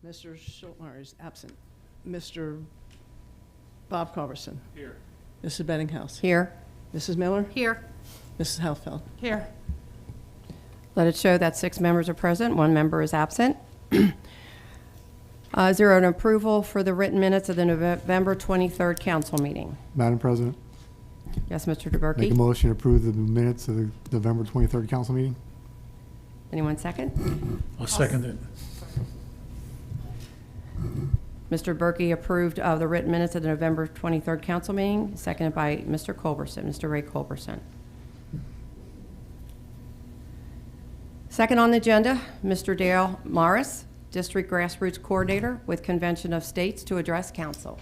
Mr. Schultmeyer is absent. Mr. Bob Culberson. Here. Mrs. Bettinghouse. Here. Mrs. Miller. Here. Mrs. Halfeld. Here. Let it show that 6 members are present, 1 member is absent. Is there an approval for the written minutes of the November 23rd council meeting? Madam President, Yes, Mr. make a DeBerke? motion to approve the minutes of the November 23rd council meeting. Anyone second? I'll second it. Mr. Berkey approved of the written minutes of the November 23rd council meeting, seconded by Mr. Culberson, Mr. Ray Culberson. Second on the agenda, Mr. Dale Morris, District Grassroots Coordinator with Convention of States, to address council.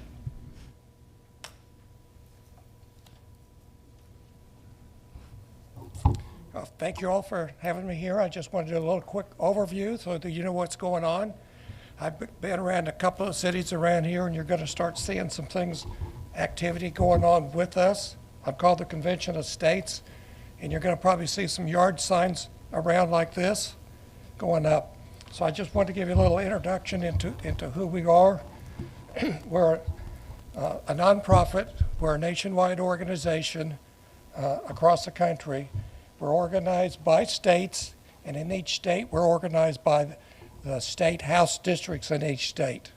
Thank you all for having me here. I just wanted to do a little quick overview so that you know what's going on. I've been around a couple of cities around here, and you're going to start seeing some things, activity going on with us. I'm called the Convention of States, and you're going to probably see some yard signs around like this going up. So I just wanted to give you a little introduction into who we are. We're a nonprofit. We're a nationwide organization across the country. We're organized by states, and in each state, we're organized by the state house districts in each state.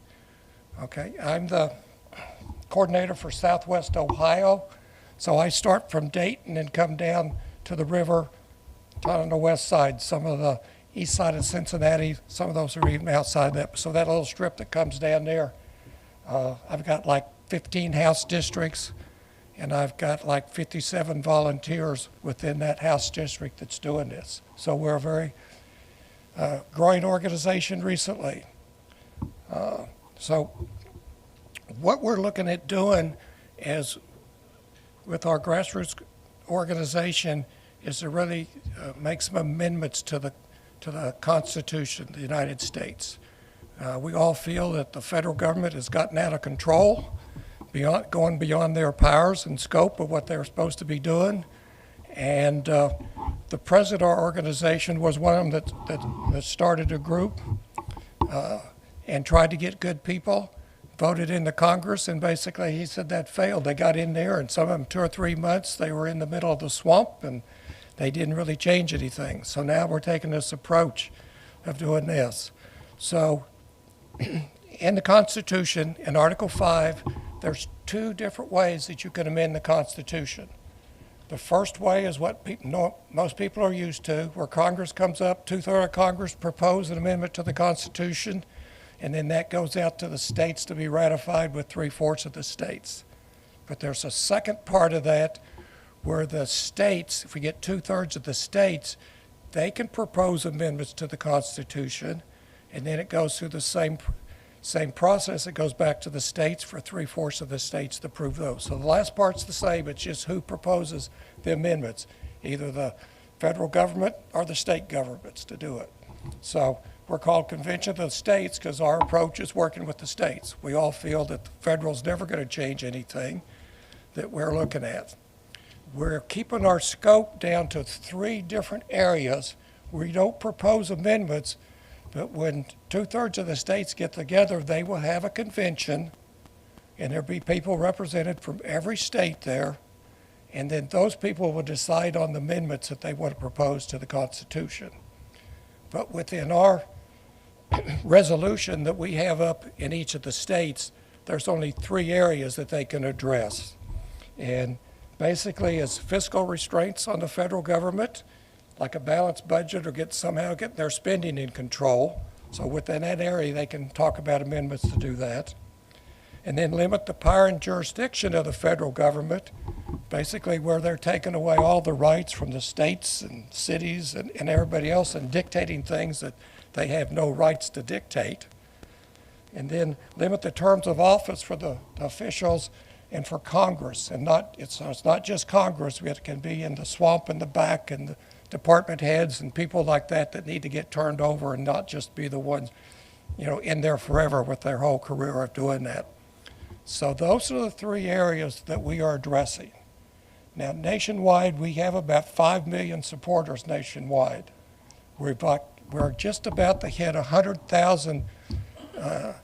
Okay, I'm the coordinator for Southwest Ohio, so I start from Dayton and come down to the river on the west side, some of the east side of Cincinnati, some of those are even outside that. So that little strip that comes down there, I've got like 15 house districts, and I've got like 57 volunteers within that house district that's doing this. So we're a very growing organization recently. So what we're looking at doing is, with our grassroots organization, is to really make some amendments to the Constitution of the United States. We all feel that the federal government has gotten out of control, going beyond their powers and scope of what they're supposed to be doing. And the president of our organization was one of them that started a group and tried to get good people, voted into Congress, and basically he said that failed. They got in there, and some of them 2 or 3 months, they were in the middle of the swamp, and they didn't really change anything. So now we're taking this approach of doing this. So in the Constitution, in Article 5, there's 2 different ways that you can amend the Constitution. The first way is what most people are used to, where Congress comes up, 2/3 of Congress propose an amendment to the Constitution, and then that goes out to the states to be ratified with 3/4 of the states. But there's a second part of that where the states, if we get 2/3 of the states, they can propose amendments to the Constitution, and then it goes through the same process. It goes back to the states for 3/4 of the states to approve those. So the last part's the same, it's just who proposes the amendments, either the federal government or the state governments to do it. So we're called Convention of the States because our approach is working with the states. We all feel that the federal's never going to change anything that we're looking at. We're keeping our scope down to 3 different areas where we don't propose amendments, but when 2/3 of the states get together, they will have a convention, and there'll be people represented from every state there, and then those people will decide on the amendments that they want to propose to the Constitution. But within our resolution that we have up in each of the states, there's only 3 areas that they can address. And basically, it's fiscal restraints on the federal government, like a balanced budget, or somehow get their spending in control. So within that area, they can talk about amendments to do that. And then limit the power and jurisdiction of the federal government, basically where they're taking away all the rights from the states and cities and everybody else and dictating things that they have no rights to dictate. And then limit the terms of office for the officials and for Congress. And it's not just Congress, it can be in the swamp in the back, and the department heads and people like that need to get turned over, and not just be the ones, in there forever with their whole career of doing that. So those are the 3 areas that we are addressing. Now, nationwide, we have about 5 million supporters nationwide. We're just about to hit 100,000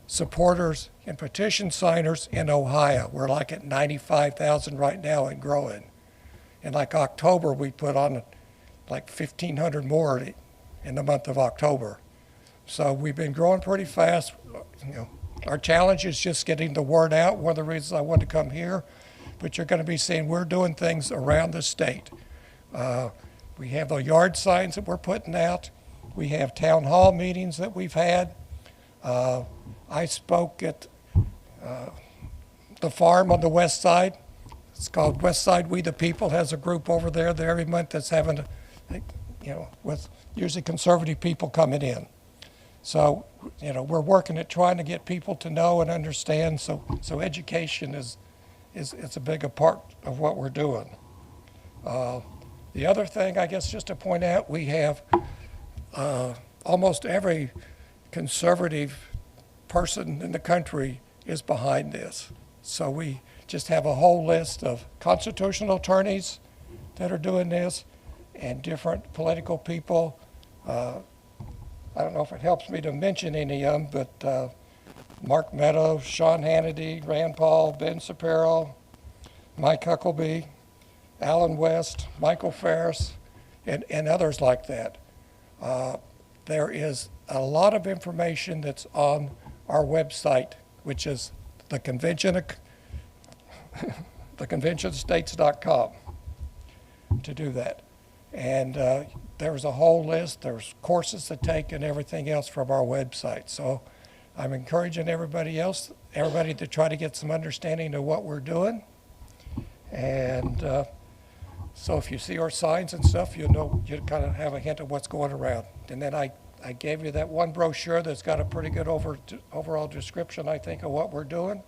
supporters and petition signers in Ohio. We're like at 95,000 right now and growing. In like October, we put on like 1,500 more in the month of October. So we've been growing pretty fast. You know, our challenge is just getting the word out. One of the reasons I wanted to come here, but you're going to be seeing we're doing things around the state. We have the yard signs that we're putting out. We have town hall meetings that we've had. I spoke at the farm on the west side. It's called West Side We the People, has a group over there that every month that's having, with usually conservative people coming in. So, we're working at trying to get people to know and understand. So education is a big part of what we're doing. The other thing, I guess, just to point out, we have almost every conservative person in the country is behind this. So we just have a whole list of constitutional attorneys that are doing this and different political people. I don't know if it helps me to mention any of them, but Mark Meadows, Sean Hannity, Rand Paul, Ben Shapiro, Mike Huckabee, Alan West, Michael Ferris, and others like that. There is a lot of information that's on our website, which is theconventionstates.com, to do that. And there's a whole list. There's courses to take and everything else from our website. So I'm encouraging everybody to try to get some understanding of what we're doing. And so if you see our signs and stuff, you kind of have a hint of what's going around. And then I gave you that one brochure that's got a pretty good overall description, I think, of what we're doing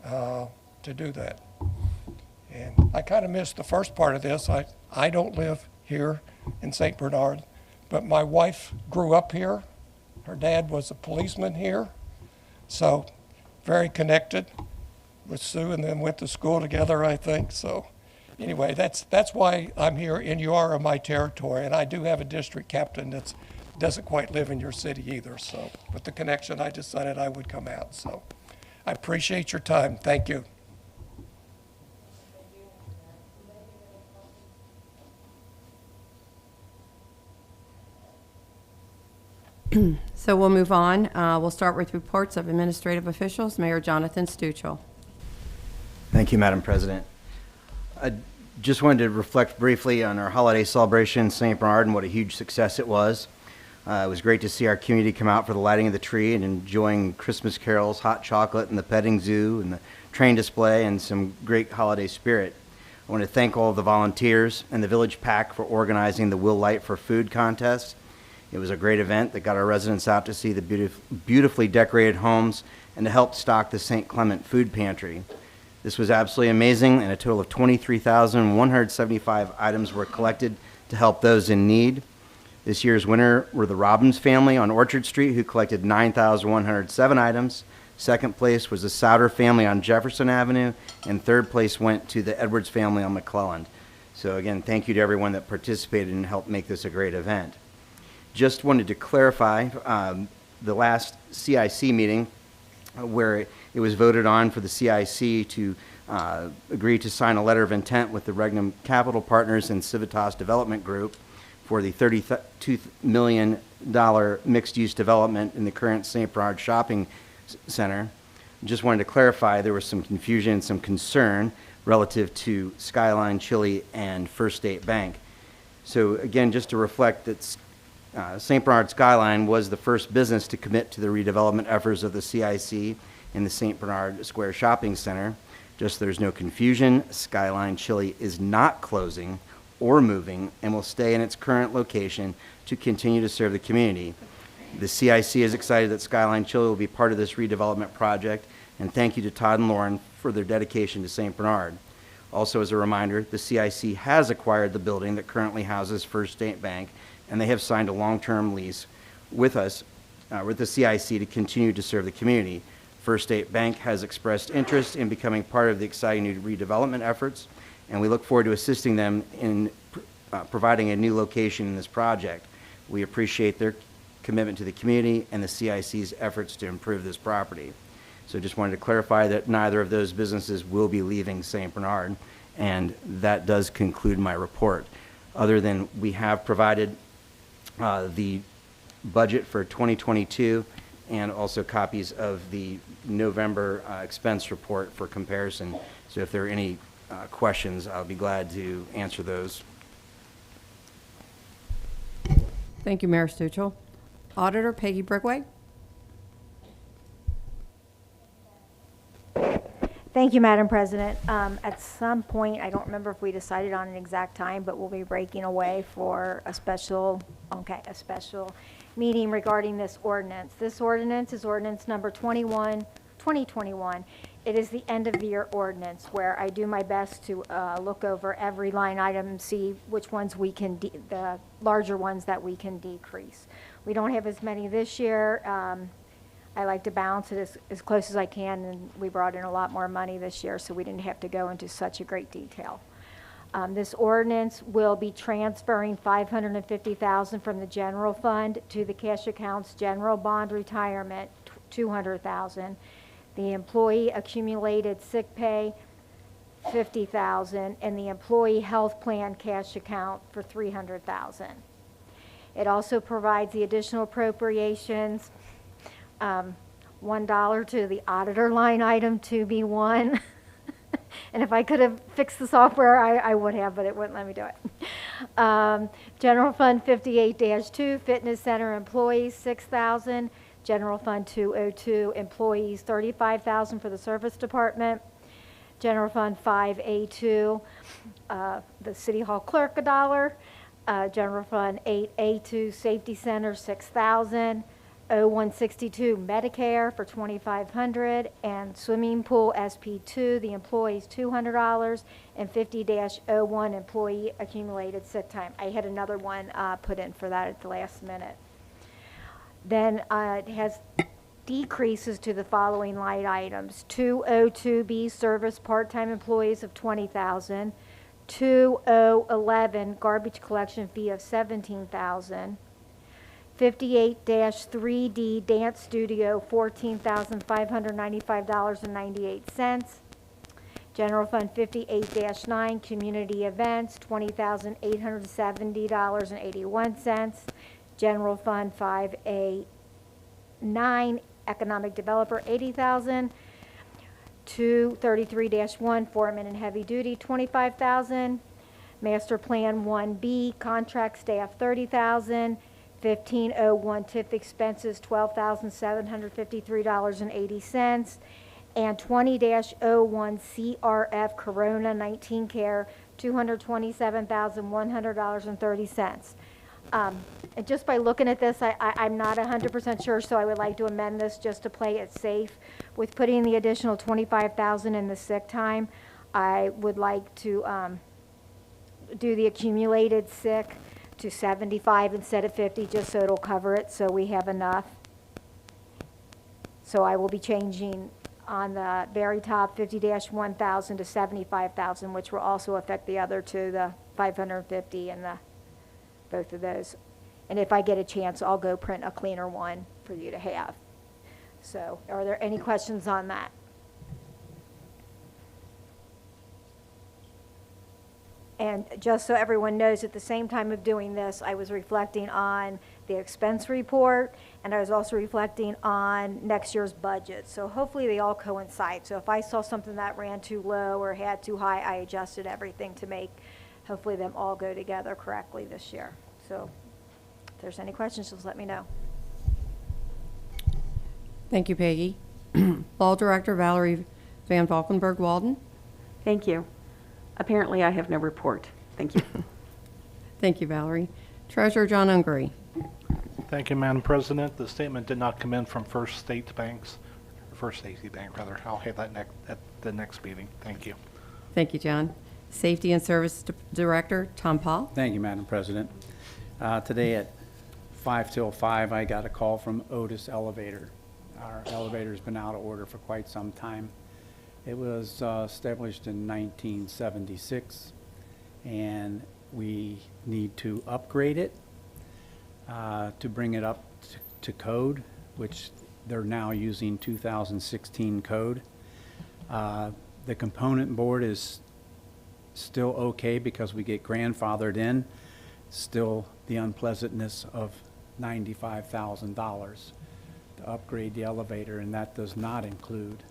to do that. And I kind of missed the first part of this. I don't live here in St. Bernard, but my wife grew up here. Her dad was a policeman here, so very connected with Sue, and then went to school together, I think. So anyway, that's why I'm here, and you are in my territory. And I do have a district captain that doesn't quite live in your city either. So with the connection, I decided I would come out. So I appreciate your time. Thank you. So we'll move on. We'll start with reports of administrative officials. Mayor Jonathan Stuchel. Thank you, Madam President. I just wanted to reflect briefly on our holiday celebration in St. Bernard and what a huge success it was. It was great to see our community come out for the lighting of the tree and enjoying Christmas carols, hot chocolate, and the petting zoo, and the train display, and some great holiday spirit. I want to thank all of the volunteers and the Village PAC for organizing the Will Light for Food contest. It was a great event that got our residents out to see the beautifully decorated homes and to help stock the St. Clement Food Pantry. This was absolutely amazing, and a total of 23,175 items were collected to help those in need. This year's winner were the Robbins family on Orchard Street, who collected 9,107 items. Second place was the Souter family on Jefferson Avenue, and third place went to the Edwards family on McClelland. So again, thank you to everyone that participated and helped make this a great event. Just wanted to clarify the last CIC meeting where it was voted on for the CIC to agree to sign a letter of intent with the Regnum Capital Partners and Civitas Development Group for the $32 million mixed-use development in the current St. Bernard Shopping Center. Just wanted to clarify there was some confusion and some concern relative to Skyline Chili and First State Bank. So again, just to reflect that St. Bernard Skyline was the first business to commit to the redevelopment efforts of the CIC in the St. Bernard Square Shopping Center. Just so there's no confusion, Skyline Chili is not closing or moving and will stay in its current location to continue to serve the community. The CIC is excited that Skyline Chili will be part of this redevelopment project, and thank you to Todd and Lauren for their dedication to St. Bernard. Also, as a reminder, the CIC has acquired the building that currently houses First State Bank, and they have signed a long-term lease with us, with the CIC, to continue to serve the community. First State Bank has expressed interest in becoming part of the exciting new redevelopment efforts, and we look forward to assisting them in providing a new location in this project. We appreciate their commitment to the community and the CIC's efforts to improve this property. So just wanted to clarify that neither of those businesses will be leaving St. Bernard, and that does conclude my report. Other than we have provided the budget for 2022 and also copies of the November expense report for comparison. So if there are any questions, I'll be glad to answer those. Thank you, Mayor Stuchel. Auditor Peggy Brickway. Thank you, Madam President. At some point, I don't remember if we decided on an exact time, but we'll be breaking away for a special meeting regarding this ordinance. This ordinance is ordinance number 2021. It is the end of the year ordinance where I do my best to look over every line item and see which ones we can, the larger ones that we can decrease. We don't have as many this year. I like to balance it as close as I can, and we brought in a lot more money this year, so we didn't have to go into such a great detail. This ordinance will be transferring $550,000 from the general fund to the cash accounts general bond retirement, $200,000. The employee accumulated sick pay, $50,000, and the employee health plan cash account for $300,000. It also provides the additional appropriations, $1 to the auditor line item 2B1. And if I could have fixed the software, I would have, but it wouldn't let me do it. General Fund 58-2, Fitness Center employees, $6,000. General Fund 202, employees, $35,000 for the Service Department. General Fund 5A2, the City Hall Clerk, $1. General Fund 8A2, Safety Center, $6,000. 0162 Medicare for $2,500, and swimming pool SP2, the employees $200, and 50-01 employee accumulated sick time. I had another one put in for that at the last minute. Then it has decreases to the following line items: 202B service part-time employees of $20,000, 2011 garbage collection fee of $17,000. 58-3D Dance Studio, $14,595.98. General Fund 58-9 Community Events, $20,870.81. General Fund 5A9 Economic Developer, $80,000. 233-1 Foreman and Heavy Duty, $25,000. Master Plan 1B Contract Staff, $30,000. 1501 TIF expenses, $12,753.80, and 20-01 CRF Corona 19 Care, $227,100.30. And just by looking at this, I'm not 100% sure, so I would like to amend this just to play it safe. With putting the additional $25,000 in the sick time, I would like to do the accumulated sick to 75 instead of 50, just so it'll cover it, so we have enough. So I will be changing on the very top 50-1,000 to 75,000, which will also affect the other two, the 550 and the both of those. And if I get a chance, I'll go print a cleaner one for you to have. So are there any questions on that? And just so everyone knows, at the same time of doing this, I was reflecting on the expense report, and I was also reflecting on next year's budget. So hopefully they all coincide. So if I saw something that ran too low or had too high, I adjusted everything to make, hopefully, them all go together correctly this year. So if there's any questions, just let me know. Thank you, Peggy. Law Director Valerie Van Valkenburg Walden. Thank you. Apparently, I have no report. Thank you. Thank you, Valerie. Treasurer John Ungery. Thank you, Madam President. The statement did not come in from First State Bank, rather. I'll have that at the next meeting. Thank you. Thank you, John. Safety and Service Director Tom Paul. Thank you, Madam President. Today at 5 till 5, I got a call from Otis Elevator. Our elevator's been out of order for quite some time. It was established in 1976, and we need to upgrade it to bring it up to to code, which they're now using 2016 code. The component board is still okay because we get grandfathered in. Still the unpleasantness of $95,000 to upgrade the elevator, and that does not include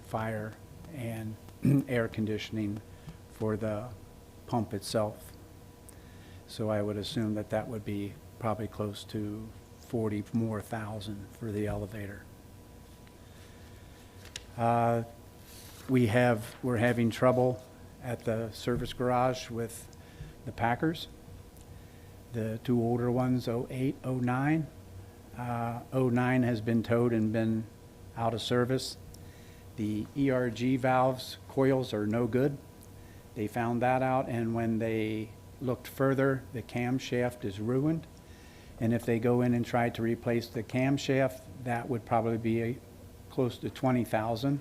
fire and air conditioning for the pump itself. So I would assume that that would be probably close to 40 more thousand for the elevator. We're having trouble at the service garage with the Packers. The two older ones, 08, 09. 09 has been towed and been out of service. The ERG valves, coils are no good. They found that out, and when they looked further, the camshaft is ruined. And if they go in and try to replace the camshaft, that would probably be close to $20,000.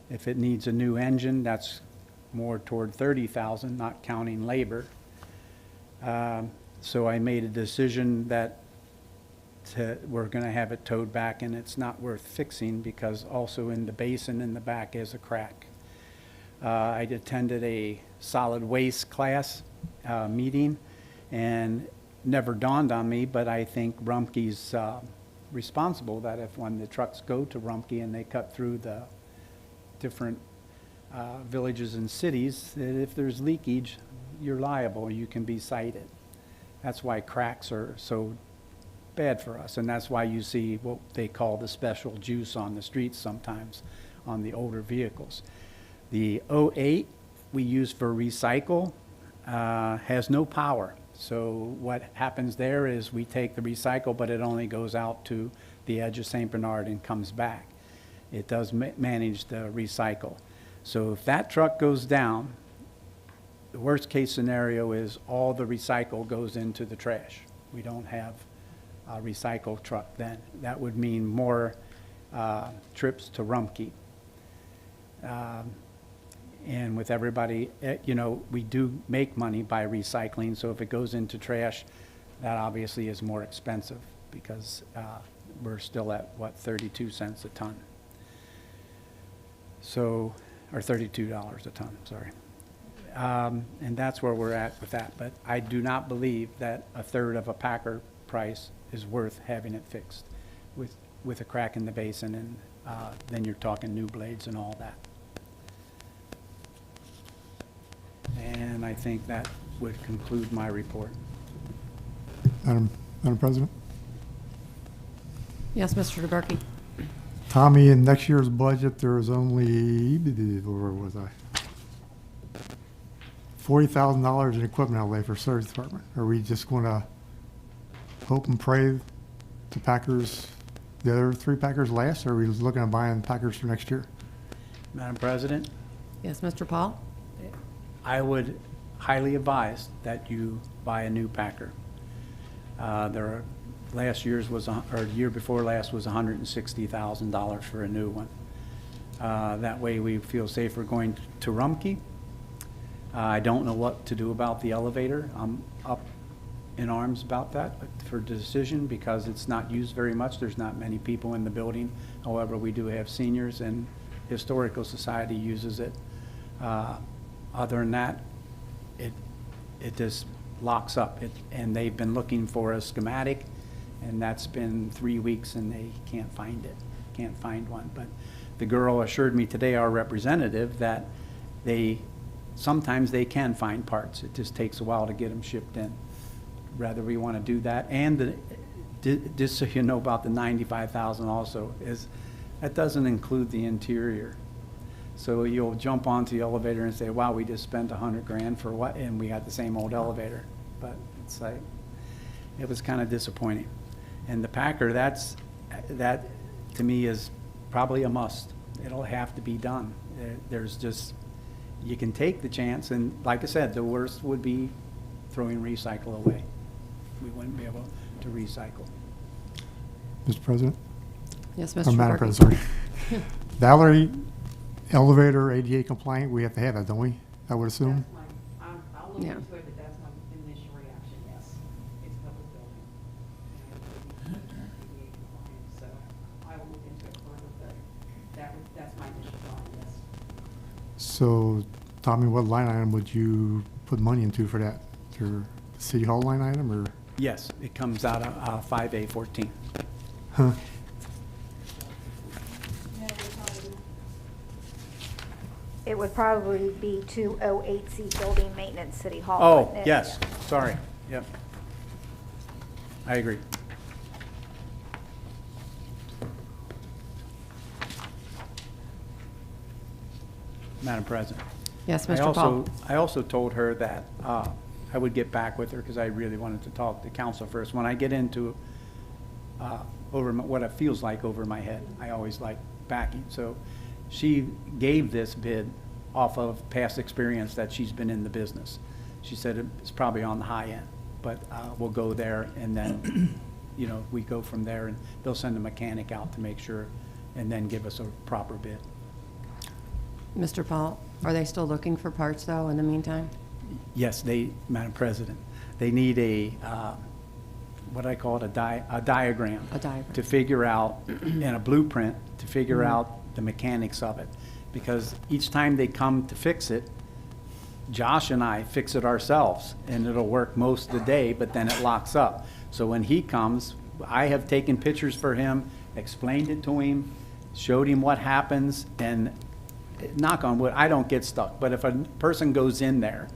If it needs a new engine, that's more toward $30,000, not counting labor. So I made a decision that we're going to have it towed back, and it's not worth fixing because also in the basin in the back is a crack. I attended a solid waste class meeting, and never dawned on me, but I think Rumpke's responsible that if when the trucks go to Rumpke and they cut through the different villages and cities, that if there's leakage, you're liable, you can be cited. That's why cracks are so bad for us, and that's why you see what they call the special juice on the streets sometimes on the older vehicles. The 08 we use for recycle has no power. So what happens there is we take the recycle, but it only goes out to the edge of St. Bernard and comes back. It does manage the recycle. So if that truck goes down, the worst case scenario is all the recycle goes into the trash. We don't have a recycle truck then. That would mean more trips to Rumpke. And with everybody, we do make money by recycling, so if it goes into trash, that obviously is more expensive because we're still at, 32 cents a ton. So, or $32 a ton, sorry. And that's where we're at with that. But I do not believe that a third of a Packer price is worth having it fixed with a crack in the basin, and then you're talking new blades and all that. And I think that would conclude my report. Madam President? Yes, Mr. DeBerke. Tommy, in next year's budget, there's only, where was I? $40,000 in equipment outlay for service department. Are we just going to hope and pray the Packers, the other three Packers last, or are we looking at buying Packers for next year? Madam President, Yes, Mr. Paul. I would highly advise that you buy a new Packer. Last year's was, or year before last was $160,000 for a new one. That way we feel safer going to Rumpke. I don't know what to do about the elevator. I'm up in arms about that for decision because it's not used very much. There's not many people in the building. However, we do have seniors, and Historical Society uses it. Other than that, it just locks up. And they've been looking for a schematic, and that's been 3 weeks, and they can't find it. Can't find one. But the girl assured me today, our representative, that sometimes they can find parts. It just takes a while to get them shipped in. Rather we want to do that. And just so you know about the $95,000 also, is that doesn't include the interior. So you'll jump onto the elevator and say, wow, we just spent $100,000 for what? And we got the same old elevator. But it's like, it was kind of disappointing. And the Packer, that to me is probably a must. It'll have to be done. There's just, you can take the chance, and like I said, the worst would be throwing recycle away. We wouldn't be able to recycle. Mr. President? Yes, Mr. Or Madam DeBerke. President, sorry. Valerie, elevator ADA compliant, we have to have that, don't we? I would assume? I'll look Yeah. into it, but that's my initial reaction, yes. It's a public building. And So, Tommy, what line item would you put money into for that? Your City Hall line item, or? Yes, it comes out of 5A14. Huh? It would probably be 208C building maintenance, City Hall. Oh, wouldn't it? yes, sorry, yep. I agree. Madam President. Yes, I Mr. Paul. also told her that I would get back with her because I really wanted to talk to council first. When I get into what it feels like over my head, I always like backing. So she gave this bid off of past experience that she's been in the business. She said it's probably on the high end, but we'll go there and then, you know, we go from there and they'll send a mechanic out to make sure and then give us a proper bid. Mr. Paul, are they still looking for parts, though, in the meantime? Yes, Madam President, they need what I call it, a diagram. A diagram. To figure out, and a blueprint, to figure out the mechanics of it. Because each time they come to fix it, Josh and I fix it ourselves, and it'll work most of the day, but then it locks up. So when he comes, I have taken pictures for him, explained it to him, showed him what happens, and knock on wood, I don't get stuck. But if a person goes in there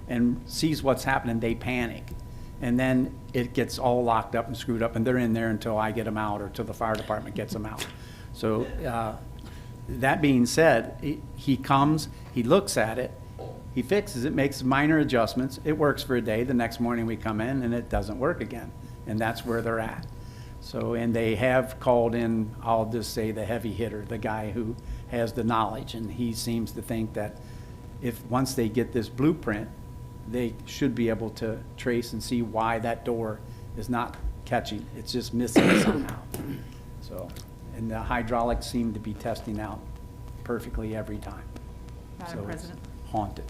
and sees what's happening, they panic. And then it gets all locked up and screwed up, and they're in there until I get them out or till the fire department gets them out. So that being said, he comes, he looks at it, he fixes it, makes minor adjustments. It works for a day. The next morning we come in and it doesn't work again. And that's where they're at. So, and they have called in, I'll just say the heavy hitter, the guy who has the knowledge. And he seems to think that once they get this blueprint, they should be able to trace and see why that door is not catching. It's just missing somehow. So, and the hydraulics seem to be testing out perfectly every time. Madam So President, it's haunted.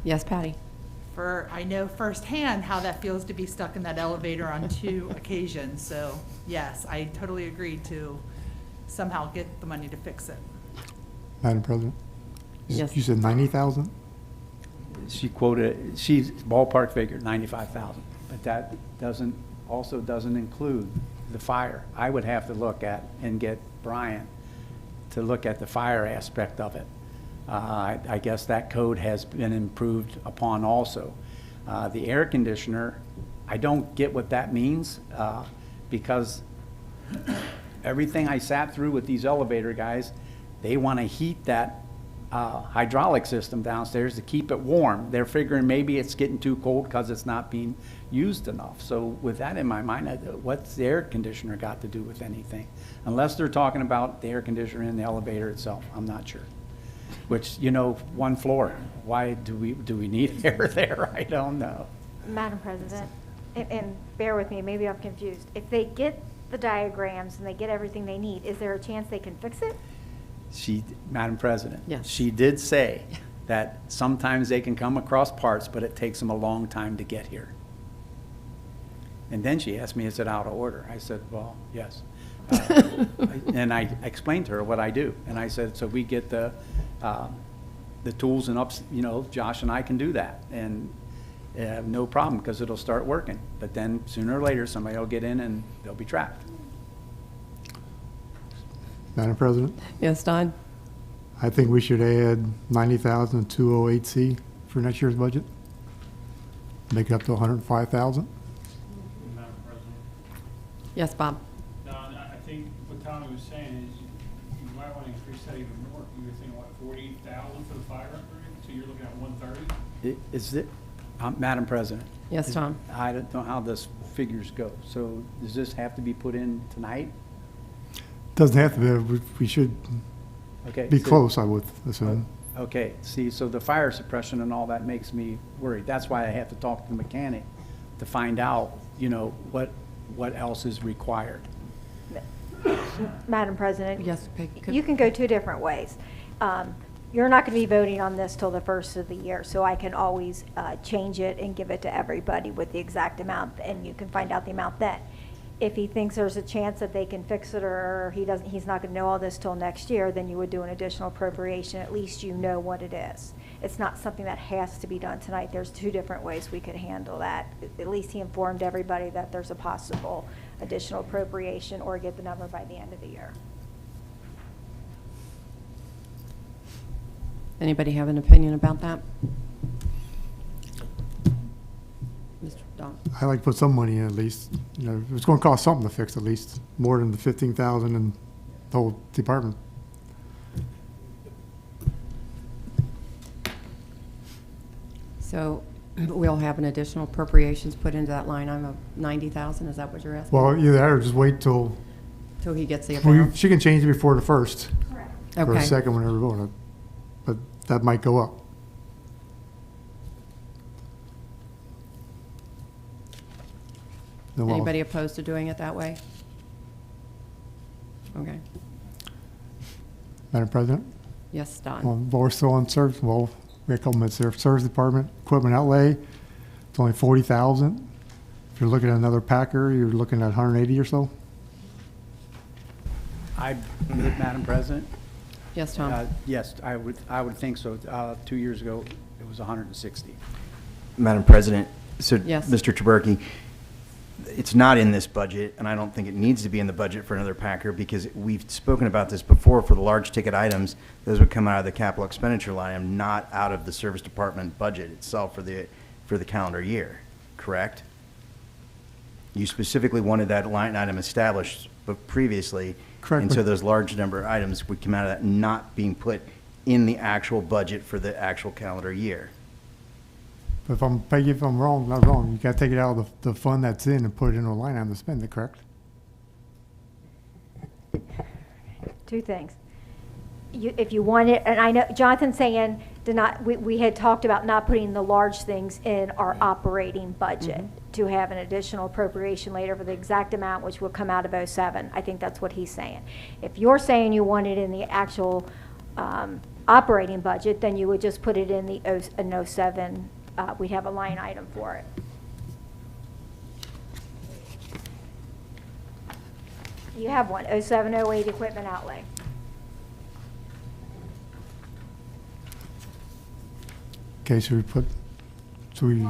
Yes, Patty? I know firsthand how that feels to be stuck in that elevator on 2 occasions. So yes, I totally agree to somehow get the money to fix it. Madam President? Yes. You said 90,000? She's ballpark figure, 95,000, but that also doesn't include the fire. I would have to look at and get Brian to look at the fire aspect of it. I guess that code has been improved upon also. The air conditioner, I don't get what that means, because everything I sat through with these elevator guys, they want to heat that hydraulic system downstairs to keep it warm. They're figuring maybe it's getting too cold because it's not being used enough. So with that in my mind, what's the air conditioner got to do with anything? Unless they're talking about the air conditioner in the elevator itself, I'm not sure. Which, you know, 1 floor, why do we need air there? I don't know. Madam President, and bear with me, maybe I'm confused. If they get the diagrams and they get everything they need, is there a chance they can fix it? Madam President. Yes. She did say that sometimes they can come across parts, but it takes them a long time to get here. And then she asked me, is it out of order? I said, well, yes. And I explained to her what I do. And I said, so we get the tools and ups, you know, Josh and I can do that. And no problem, because it'll start working. But then sooner or later, somebody will get in and they'll be trapped. Madam President? Yes, Don? I think we should add 90,000 to 208C for next year's budget. Make it up to 105,000. Madam President. Yes, Bob? No, I think what Tommy was saying is you might want to increase that even more. You were thinking, what, 40,000 for the fire upgrade? So you're looking at 130? Is it, Madam President? Yes, Tom? I don't know how this figures go. So does this have to be put in tonight? Doesn't have to be, we should Okay. be so- close, I would assume. Okay, see, so the fire suppression and all that makes me worried. That's why I have to talk to the mechanic to find out, you know, what else is required. Madam President? Yes, Peggy, could- You can go 2 different ways. You're not going to be voting on this till the 1st of the year, so I can always change it and give it to everybody with the exact amount, and you can find out the amount then. if he thinks there's a chance that they can fix it, or he's not gonna know all this till next year, then you would do an additional appropriation. At least you know what it is. It's not something that has to be done tonight. There's two different ways we could handle that. At least he informed everybody that there's a possible additional appropriation, or get the number by the end of the year. Anybody have an opinion about that? Mr. Don? I like to put some money in at least. You know, it's going to cost something to fix at least, more than the 15,000 in the whole department. So we'll have an additional appropriations put into that line item of 90,000, is that what you're asking? Well, either that or just wait till, Till he gets the well, amount? she can change it before the first. Or the Okay. second, whenever we're voting. But that might go up. No, well, Anybody opposed to doing it that way? Okay. Madam President? Yes, Don? Well, while we're still on service, well, we have a couple minutes there. Service Department, equipment outlay, it's only 40,000. If you're looking at another Packer, you're looking at 180 or so. Madam President? Yes, Tom? Yes, I would think so. 2 years ago, it was 160. Madam President, so, Yes. Mr. Taberky, it's not in this budget, and I don't think it needs to be in the budget for another Packer, because we've spoken about this before. For the large ticket items, those would come out of the capital expenditure line item, not out of the service department budget itself for the calendar year, correct? You specifically wanted that line item established but previously. Correct, And so but- those large number of items would come out of that, not being put in the actual budget for the actual calendar year. But if I'm wrong, not wrong, you gotta take it out of the fund that's in and put it in a line item to spend it, correct? Two things. If you want it, and I know Jonathan's saying, we had talked about not putting the large things in our operating budget, to have an additional appropriation later for the exact amount, which will come out of '07. I think that's what he's saying. If you're saying you want it in the actual operating budget, then you would just put it in in '07. We'd have a line item for it. You have one, '07, '08 equipment outlay. Okay, so we,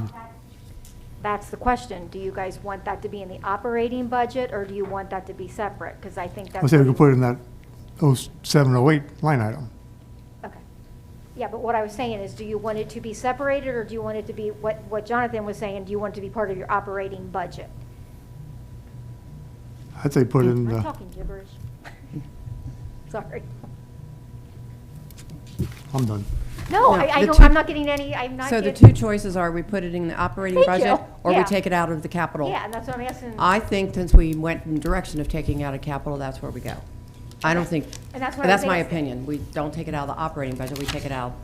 That's the question. Do you guys want that to be in the operating budget, or do you want that to be separate? Because I think that's. let's say we what can put it in that 07, 08 line item. Okay. Yeah, but what I was saying is, do you want it to be separated, or do you want it to be, what Jonathan was saying, do you want it to be part of your operating budget? I'd say put it in I'm the, talking gibberish. Sorry. I'm done. No, No, I the don't, two- I'm not getting any, I'm not So the getting. two choices are, we put it in the operating Thank you. budget, or we Yeah. take it out of the capital. Yeah, and that's what I'm asking. I think since we went in the direction of taking out of capital, that's where we go. I don't think, And that's what I was that's my asking. opinion. We don't take it out of the operating budget, we take it out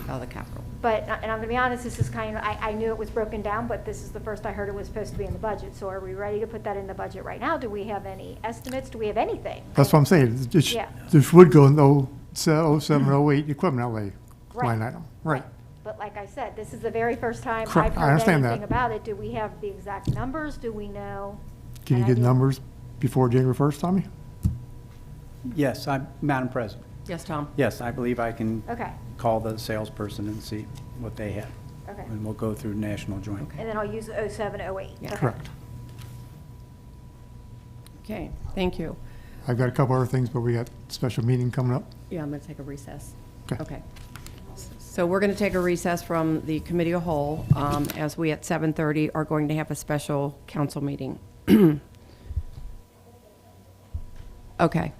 of the capital. But, and I'm gonna be honest, this is kind of, I knew it was broken down, but this is the first I heard it was supposed to be in the budget. So are we ready to put that in the budget right now? Do we have any estimates? Do we have anything? That's what I'm saying. Yeah. This would go in the 07, 08 equipment outlay line Right. item. Right. But like I said, this is the very first time I've Correct. I heard understand anything that. about it. Do we have the exact numbers? Do we know? Can you an get idea? numbers before January 1st, Tommy? Yes, Madam President. Yes, Tom? Yes, I believe I can Okay, call the salesperson and see what they have. okay. And we'll go through national joint. And then I'll use 07, 08. Yeah. Okay. Correct. Okay, thank you. I've got a couple other things, but we got special meeting coming up. Yeah, I'm going to take a recess. Okay. Okay. So we're going to take a recess from the committee of whole, as we at 7:30 are going to have a special council meeting. Okay.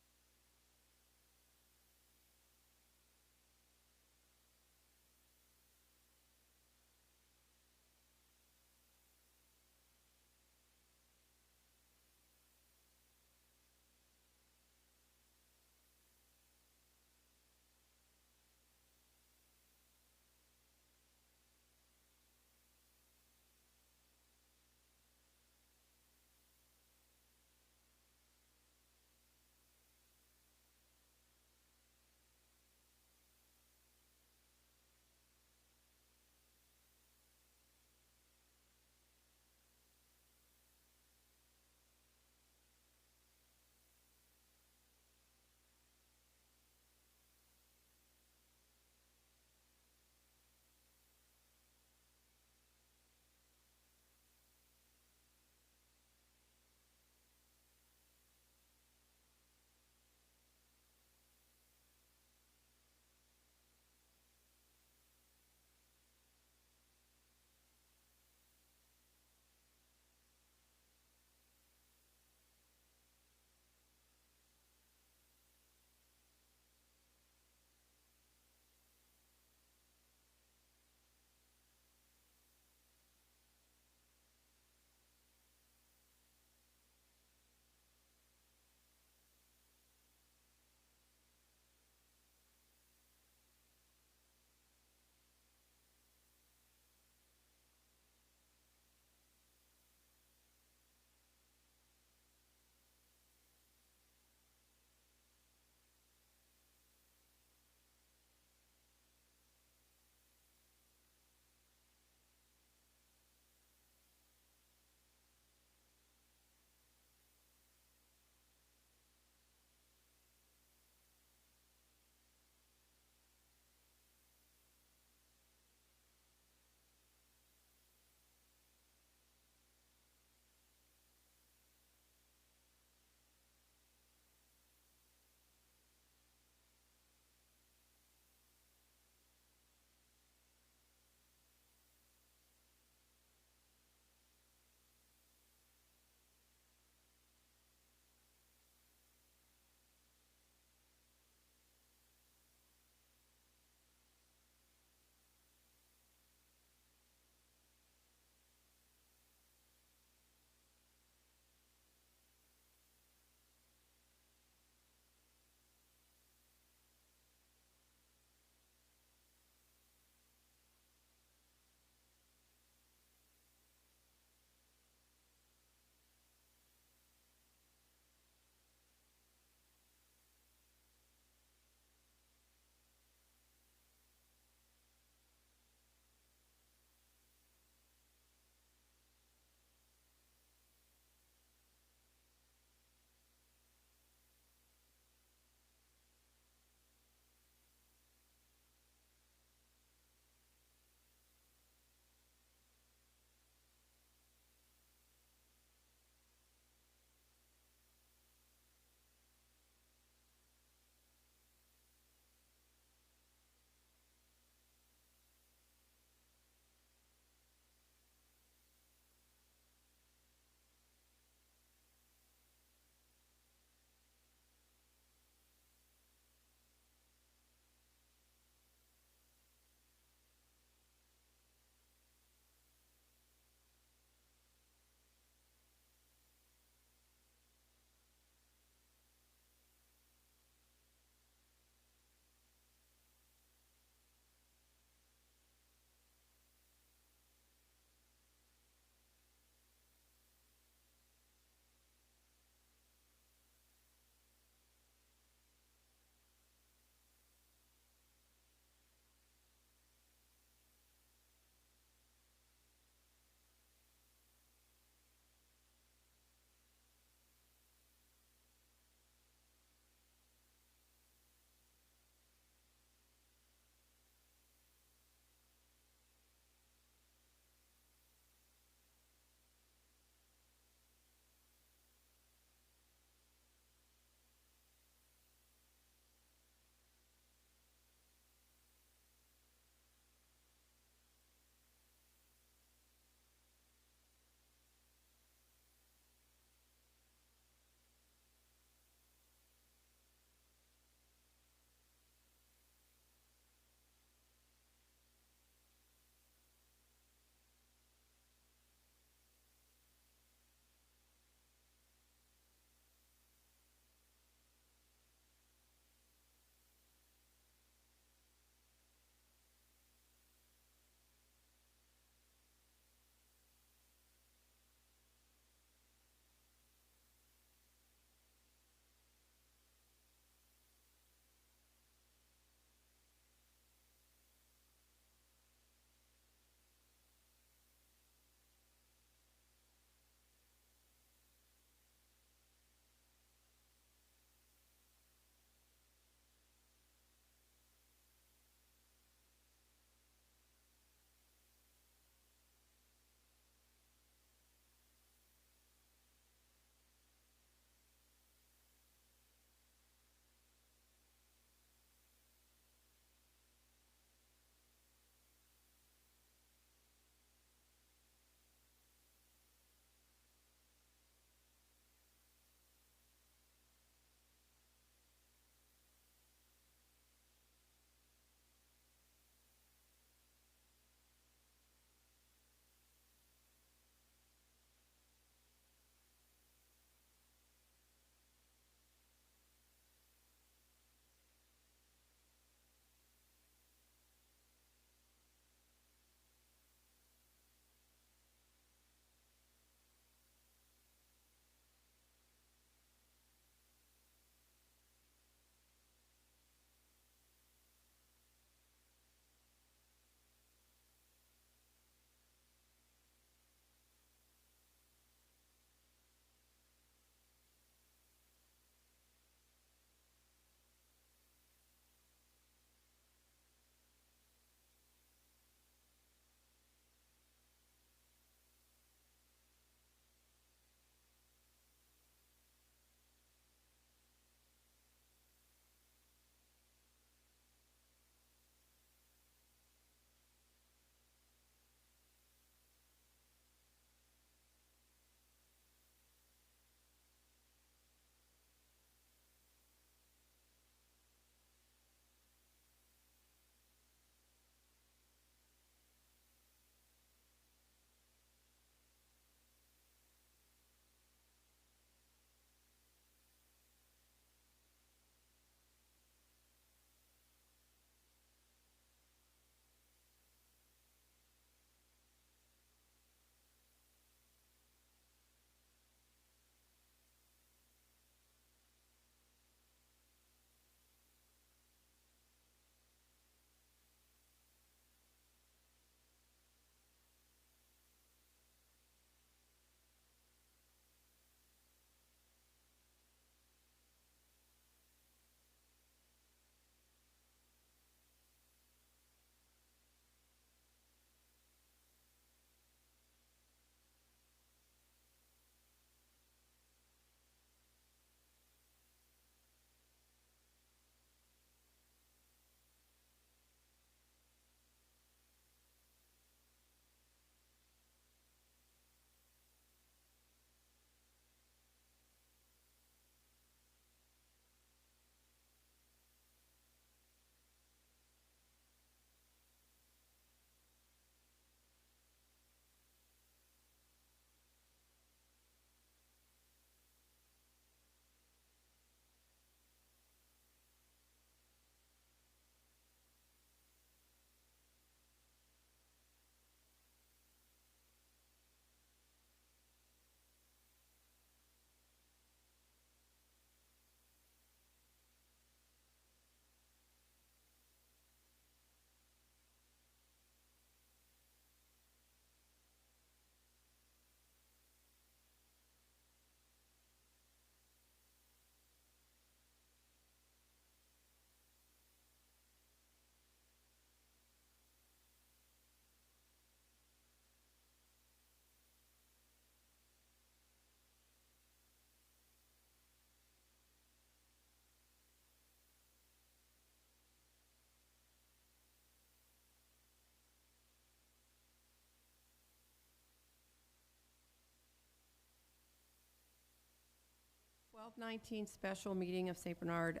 12/19 special meeting of St. Bernard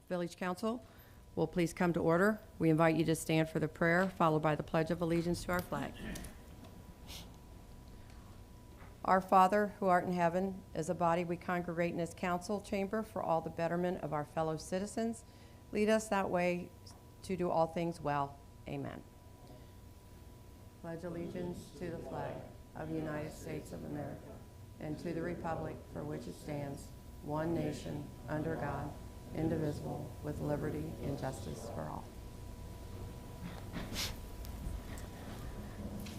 Village Council will please come to order. We invite you to stand for the prayer, followed by the Pledge of Allegiance to our flag. Our Father, who art in heaven, as a body we congregate in this council chamber for all the betterment of our fellow citizens. Lead us that way to do all things well. Amen. Pledge allegiance to the flag of the United States of America and to the republic for which it stands, one nation, under God, indivisible, with liberty and justice for all.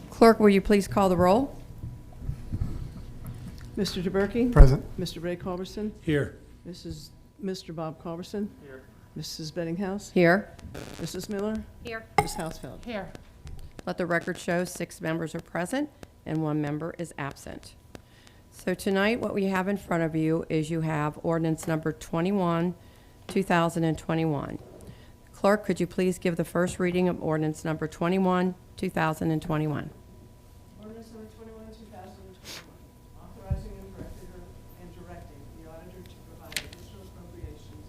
Clerk, will you please call the roll? Mr. DeBerke? Present. Mr. Ray Culberson? Here. Mr. Bob Culberson? Here. Mrs. Bettinghouse? Here. Mrs. Miller? Here. Ms. Hausfeld? Here. Let the record show 6 members are present and 1 member is absent. So tonight, what we have in front of you is you have ordinance number 21, 2021. Clerk, could you please give the first reading of ordinance number 21, 2021? Ordinance number 21, 2021, authorizing and directing the auditor to provide additional appropriations,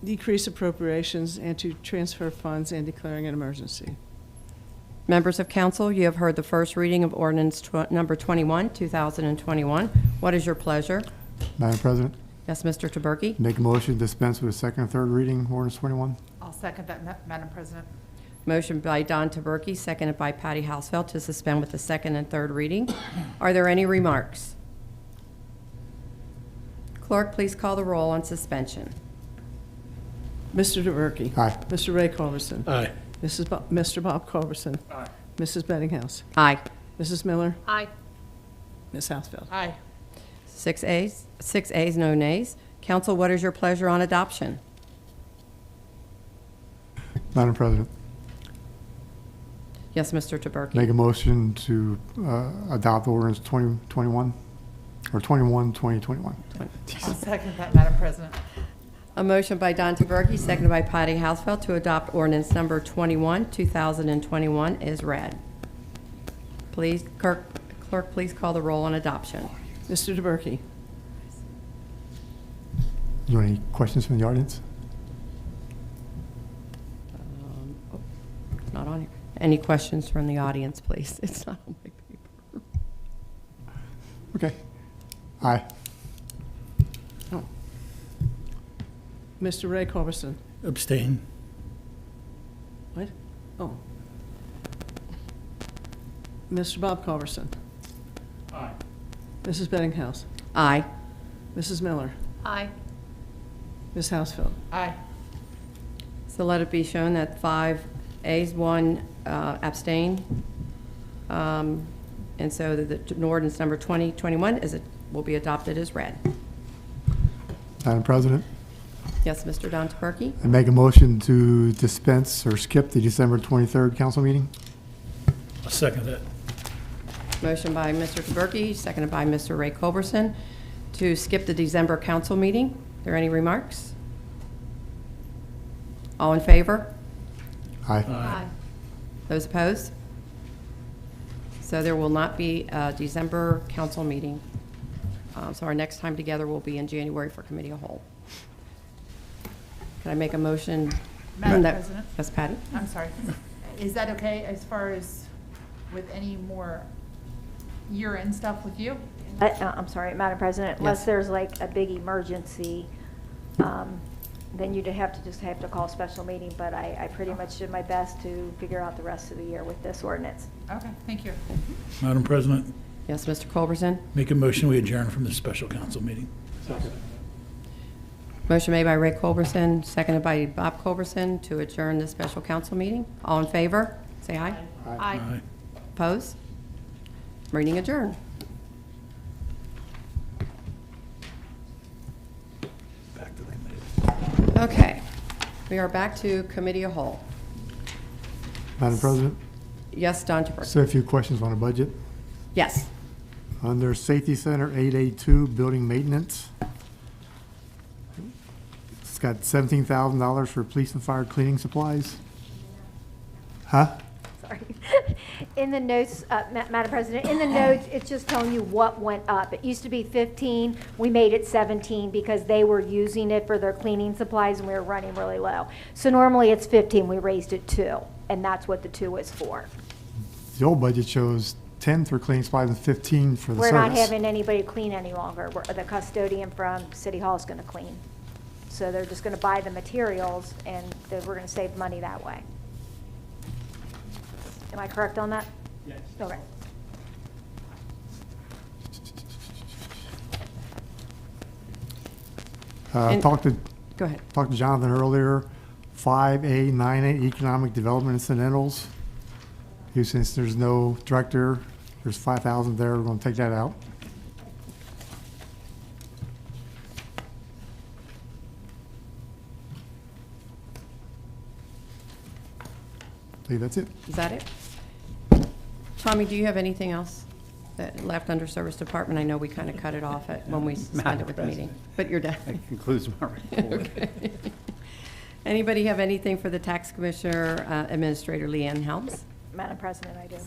decrease appropriations, and to transfer funds and declaring an emergency. Members of council, you have heard the first reading of ordinance number 21, 2021. What is your pleasure? Madam President, Yes, Mr. Taberky? make a motion to dispense with the second and third reading, ordinance 21. I'll second that, Madam President. Motion by Don Taberky, seconded by Patty Hausfeld to suspend with the second and third reading. Are there any remarks? Clerk, please call the roll on suspension. Mr. DeBerke? Aye. Mr. Ray Culberson? Aye. Mr. Bob Culberson? Aye. Mrs. Bettinghouse? Aye. Mrs. Miller? Aye. Ms. Hausfeld? Aye. 6 ayes, no nays. Council, what is your pleasure on adoption? Madam President, Yes, Mr. Taberky? make a motion to adopt ordinance 2021, or 21, 2021. I'll second that, Madam President. A motion by Don Taberky, seconded by Patty Hausfeld to adopt ordinance number 21, 2021 is read. Please, clerk, please call the roll on adoption. Mr. DeBerke? Is there any questions from the audience? It's not on here. Any questions from the audience, please? It's not on my paper. Okay. Aye. Mr. Ray Culberson? Abstain. What? Oh. Mr. Bob Culberson? Aye. Mrs. Bettinghouse? Aye. Mrs. Miller? Aye. Ms. Hausfeld? Aye. So let it be shown that 5 ayes, 1 abstain. And so the ordinance number 2021 will be adopted as read. Madam President, Yes, Mr. Don Taberky? I make a motion to dispense or skip the December 23rd council meeting. I'll second that. Motion by Mr. Taberky, seconded by Mr. Ray Culberson to skip the December council meeting. Are there any remarks? All in favor? Aye. Aye. Those opposed? So there will not be a December council meeting. So our next time together will be in January for committee of whole. Can I make a motion? Madam that- President? Yes, Patty? I'm sorry. Is that okay as far as with any more year-end stuff with you? I'm sorry, Madam President, unless Yes. there's like a big emergency, then you'd have to call a special meeting, but I pretty much did my best to figure out the rest of the year with this ordinance. Okay, thank you. Madam President, Yes, Mr. Culberson? make a motion we adjourn from the special council meeting. Motion made by Ray Culberson, seconded by Bob Culberson to adjourn the special council meeting. All in favor? Say aye. Aye. Opposed? Meeting adjourned. Back to the committee. Okay, we are back to committee of whole. Madam President, Yes, Don Taberky? so a few questions on the budget. Yes. Under Safety Center 882, building maintenance. It's got $17,000 for police and fire cleaning supplies. Huh? Sorry. In the notes, Madam President, in the notes, it's just telling you what went up. It used to be 15, we made it 17 because they were using it for their cleaning supplies and we were running really low. So normally it's 15, we raised it 2, and that's what the 2 was for. The old budget shows 10 for cleaning supplies and 15 for the We're service. not having anybody clean any longer. The custodian from City Hall is gonna clean. So they're just gonna buy the materials and we're gonna save money that way. Am I correct on that? Yes. Okay. And- Talked to Go ahead. Jonathan earlier, 5A, 9A, economic development incidentals. Since there's no director, there's 5,000 there, we're gonna take that out. I believe that's it. Is that it? Tommy, do you have anything else that left under Service Department? I know we kind of cut it off when we suspended with the meeting, but you're done. That concludes my report. Okay. Anybody have anything for the Tax Commissioner, Administrator Leanne Helms? Madam President, I do.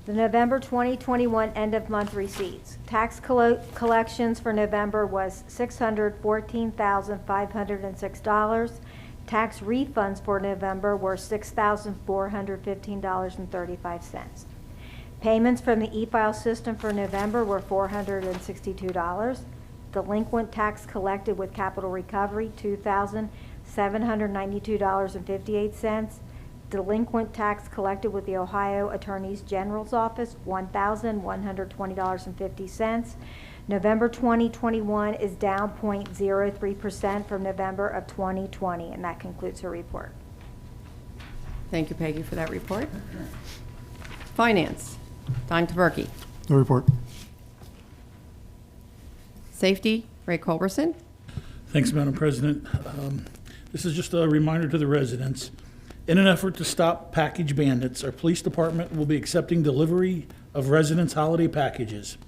The November 2021 end-of-month receipts. Tax collections for November was $614,506. Tax refunds for November were $6,415.35. Payments from the e-file system for November were $462. Delinquent tax collected with capital recovery, $2,792.58. Delinquent tax collected with the Ohio Attorney General's Office, $1,120.50. November 2021 is down 0.03% from November of 2020, and that concludes her report. Thank you, Peggy, for that report. Finance, Don Taberky. No report. Safety, Ray Culberson. Thanks, Madam President. This is just a reminder to the residents. In an effort to stop package bandits, our police department will be accepting delivery of residents' holiday packages.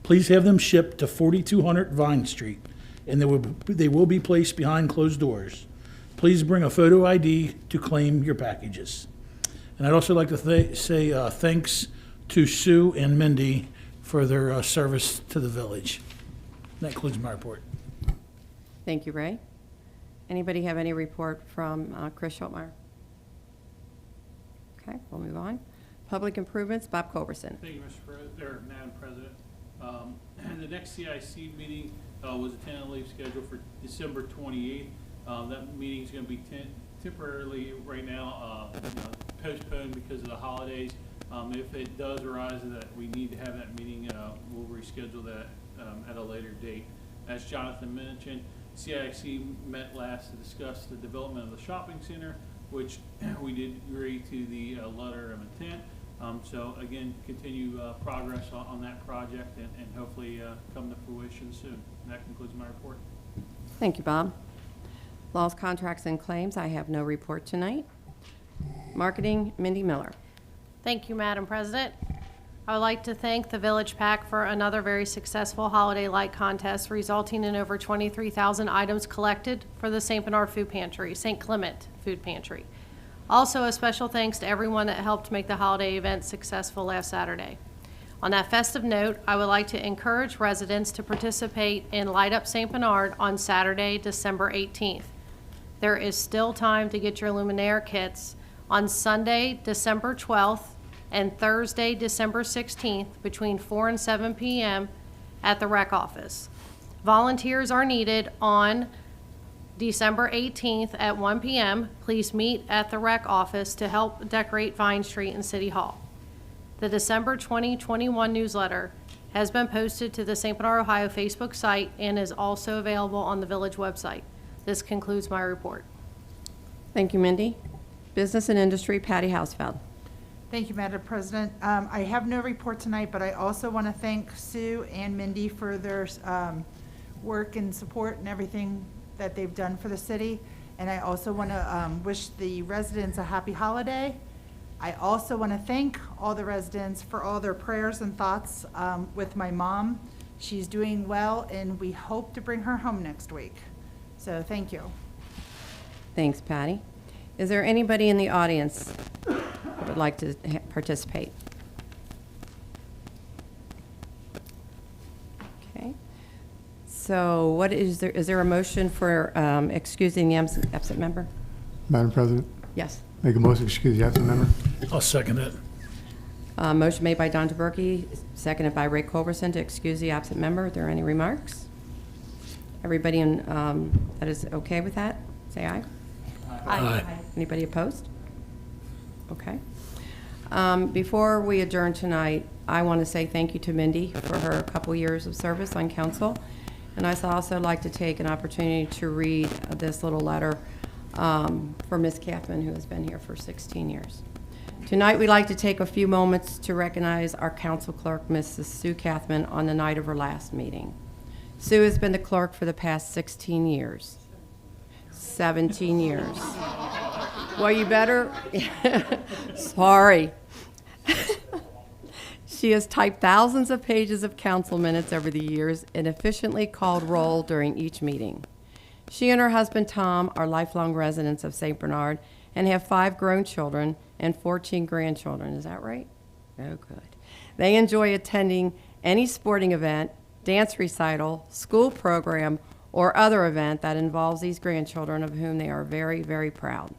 Please have them shipped to 4200 Vine Street, and they will be placed behind closed doors. Please bring a photo ID to claim your packages. And I'd also like to say thanks to Sue and Mindy for their service to the village. That concludes my report. Thank you, Ray. Anybody have any report from Chris Schultmeyer? Okay, we'll move on. Public improvements, Bob Culberson. Thank you, Madam President. The next CIC meeting was tentatively scheduled for December 28th. That meeting is going to be temporarily right now postponed because of the holidays. If it does arise that we need to have that meeting, we'll reschedule that at a later date. As Jonathan mentioned, CIC met last to discuss the development of the shopping center, which we did agree to the letter of intent. So again, continue progress on that project and hopefully come to fruition soon. And that concludes my report. Thank you, Bob. Laws, contracts, and claims, I have no report tonight. Marketing, Mindy Miller. Thank you, Madam President. I would like to thank the Village PAC for another very successful holiday light contest, resulting in over 23,000 items collected for the St. Bernard Food Pantry, St. Clement Food Pantry. Also, a special thanks to everyone that helped make the holiday event successful last Saturday. On that festive note, I would like to encourage residents to participate in Light Up St. Bernard on Saturday, December 18th. There is still time to get your Luminaire kits on Sunday, December 12th, and Thursday, December 16th, between 4 and 7 p.m. at the rec office. Volunteers are needed on December 18th at 1 p.m. Please meet at the rec office to help decorate Vine Street and City Hall. The December 2021 newsletter has been posted to the St. Bernard, Ohio Facebook site and is also available on the village website. This concludes my report. Thank you, Mindy. Business and Industry, Patty Hausfeld. Thank you, Madam President. I have no report tonight, but I also want to thank Sue and Mindy for their work and support and everything that they've done for the city. And I also want to wish the residents a happy holiday. I also want to thank all the residents for all their prayers and thoughts with my mom. She's doing well, and we hope to bring her home next week. So thank you. Thanks, Patty. Is there anybody in the audience that would like to participate? Okay. So what is there a motion for excusing the absent member? Madam President, Yes. make a motion to excuse the absent member. I'll second it. Motion made by Don DeBerke, seconded by Ray Culberson to excuse the absent member. Are there any remarks? Everybody that is okay with that, say aye. Aye. Anybody opposed? Okay. Before we adjourn tonight, I want to say thank you to Mindy for her couple years of service on council. And I'd also like to take an opportunity to read this little letter for Ms. Kaufman, who has been here for 16 years. Tonight, we'd like to take a few moments to recognize our council clerk, Mrs. Sue Kaufman, on the night of her last meeting. Sue has been the clerk for the past 16 years. 17 years. Well, you better, sorry. She has typed thousands of pages of council minutes over the years and efficiently called roll during each meeting. She and her husband, Tom, are lifelong residents of St. Bernard and have 5 grown children and 14 grandchildren. Is that right? Oh, good. They enjoy attending any sporting event, dance recital, school program, or other event that involves these grandchildren, of whom they are very, very proud.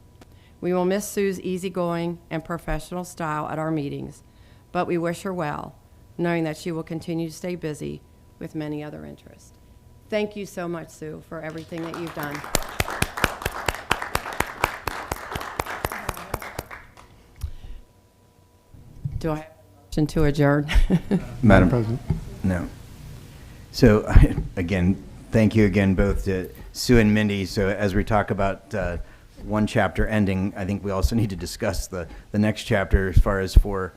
We will miss Sue's easygoing and professional style at our meetings, but we wish her well, knowing that she will continue to stay busy with many other interests. Thank you so much, Sue, for everything that you've done. Do I have a motion to adjourn? Madam President. No. So, again, thank you again both to Sue and Mindy. So as we talk about one chapter ending, I think we also need to discuss the next chapter as far as for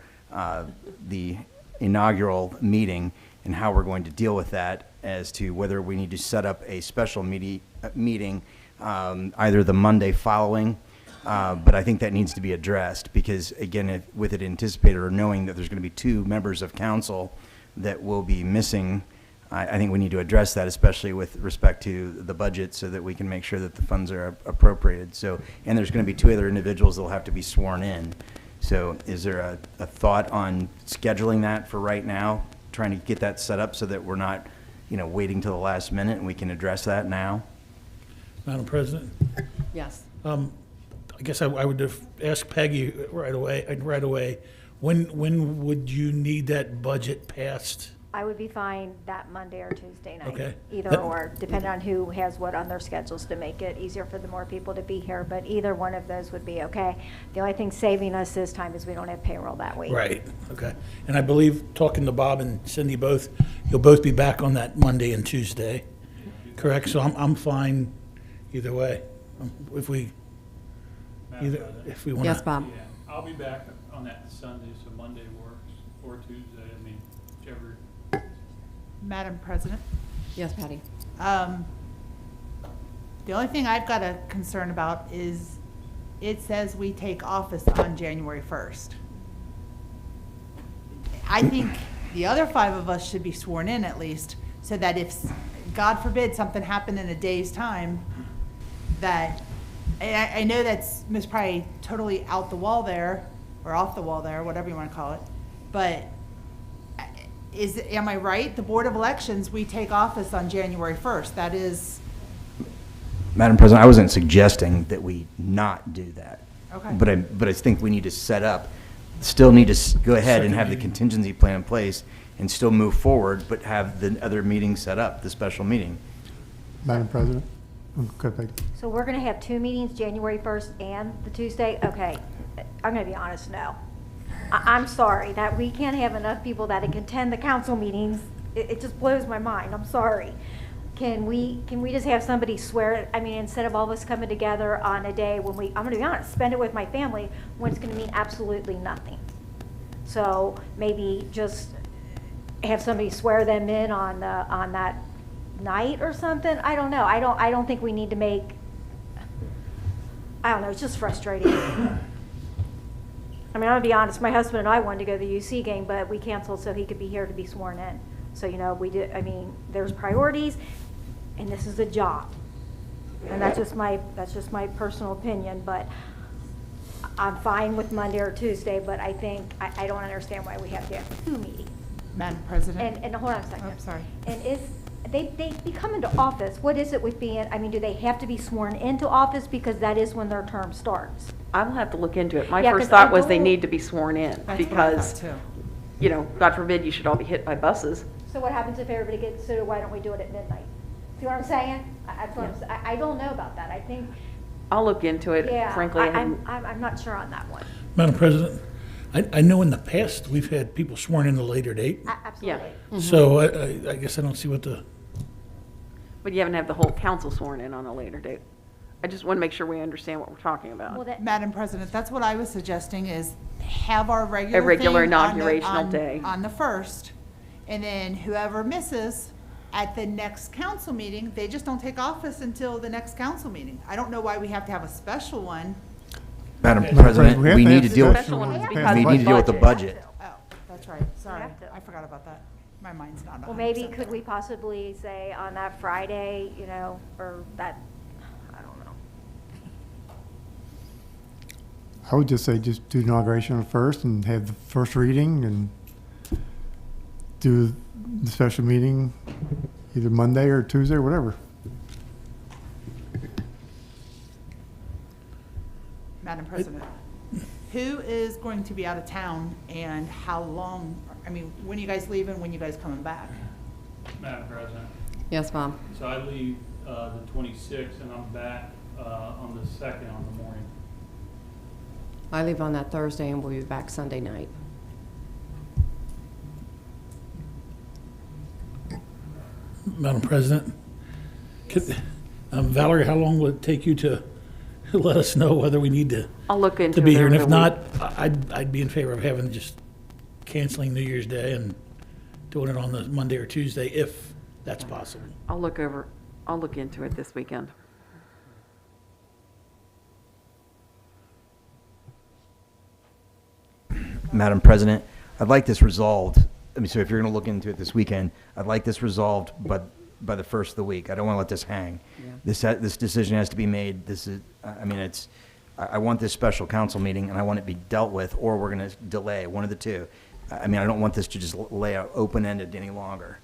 the inaugural meeting and how we're going to deal with that, as to whether we need to set up a special meeting either the Monday following, but I think that needs to be addressed because, again, with it anticipated or knowing that there's going to be 2 members of council that will be missing, I think we need to address that, especially with respect to the budget, so that we can make sure that the funds are appropriated. So, and there's going to be 2 other individuals that will have to be sworn in. So is there a thought on scheduling that for right now, trying to get that set up so that we're not, waiting till the last minute and we can address that now? Madam President, Yes. I guess I would have asked Peggy right away, when would you need that budget passed? I would be fine that Monday or Tuesday night. Okay. Either or, depending on who has what on their schedules to make it easier for the more people to be here, but either one of those would be okay. The only thing saving us this time is we don't have payroll that week. Right, okay. And I believe, talking to Bob and Cindy both, you'll both be back on that Monday and Tuesday, correct? So I'm fine either way. If we want to. Yes, Bob. Yeah, I'll be back on that Sunday, so Monday works, or Tuesday, whichever. Madam President, Yes, Patty. the only thing I've got a concern about is it says we take office on January 1st. I think the other 5 of us should be sworn in at least, so that if, God forbid, something happened in a day's time, that, I know that's probably totally out the wall there, or off the wall there, whatever you want to call it, but am I right? The Board of Elections, we take office on January 1st. That is, Madam President, I wasn't suggesting that we not do that. Okay. But I think we need to still need to go ahead and have the contingency plan in place and still move forward, but have the other meeting set up, the special meeting. Madam President. Go ahead, Peggy. So we're gonna have 2 meetings, January 1st and the Tuesday? Okay, I'm gonna be honest, no. I'm sorry that we can't have enough people that can attend the council meetings. It just blows my mind, I'm sorry. Can we just have somebody swear, instead of all of us coming together on a day when I'm gonna be honest, spend it with my family, when it's gonna mean absolutely nothing. So maybe just have somebody swear them in on that night or something. I don't know. I don't think we need to make. I don't know. It's just frustrating. I'm gonna be honest. My husband and I wanted to go to the UC game, but we canceled so he could be here to be sworn in. So we did. There's priorities, and this is a job, and that's just my personal opinion. But I'm fine with Monday or Tuesday, but I think, I don't understand why we have to have 2 meetings. Madam President? And hold on a second. Oh, sorry. And they come into office, what is it with being, I mean, do they have to be sworn into office because that is when their term starts? I'll have to look into it. My Yeah, first 'cause I thought was they don't- need to be sworn in That's what I because, thought, too. you know, God forbid you should all be hit by buses. So what happens if everybody gets sued, why don't we do it at midnight? See what I'm saying? That's what I don't know about that, I think, I'll look into it, yeah, frankly. I I'm haven't- not sure on that one. Madam President, I know in the past, we've had people sworn in a later date, Absolutely. so I guess I don't see what the, But you haven't had the whole council sworn in on a later date. I just want to make sure we understand what we're talking Well, about. that, Madam President, that's what I was suggesting is have our regular regular thing on the- inaugurational on- day. On the 1st, and then whoever misses at the next council meeting, they just don't take office until the next council meeting. I don't know why we have to have a special one. Madam President, President, we have we to need have to deal with, special ones We because we of need to deal with the budget. budget. Oh, that's right, sorry. have to. I forgot about that. My mind's not 100% well, maybe could there. we possibly say on that Friday, you know, or that, I don't know. I would just say just do inauguration first and have the first reading and do the special meeting either Monday or Tuesday or whatever. Madam President, who is going to be out of town and how long, I mean, when are you guys leaving, when are you guys coming back? Madam President, Yes, Mom. so I leave the 26th and I'm back on the 2nd on the morning. I leave on that Thursday and we'll be back Sunday night. Madam President. Valerie, how long will it take you to let us know whether we need to I'll look into to it. be here? And over if the not, week. I'd be in favor of having just canceling New Year's Day and doing it on the Monday or Tuesday if that's possible. I'll look into it this weekend. Madam President, I'd like this resolved. I mean, so if you're going to look into it this weekend, I'd like this resolved, but by the first of the week. I don't want to let this hang. This decision has to be made. This is, I mean, it's, I want this special council meeting, and I want it to be dealt with, or we're going to delay, one of the two. I mean, I don't want this to just lay out open-ended any longer.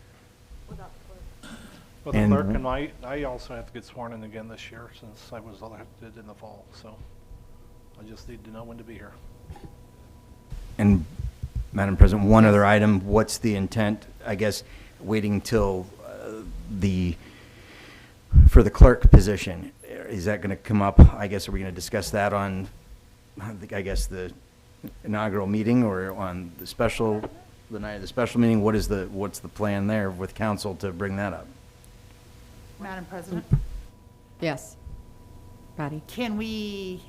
Well, the And- clerk and I also have to get sworn in again this year since I was elected in the fall, so I just need to know when to be here. And, Madam President, one other item, what's the intent, I guess, waiting till for the clerk position? Is that going to come up, I guess, are we going to discuss that on, I guess, the inaugural meeting or on the night of the special meeting? What's the plan there with council to bring that up? Madam President, Yes. Patty? can we,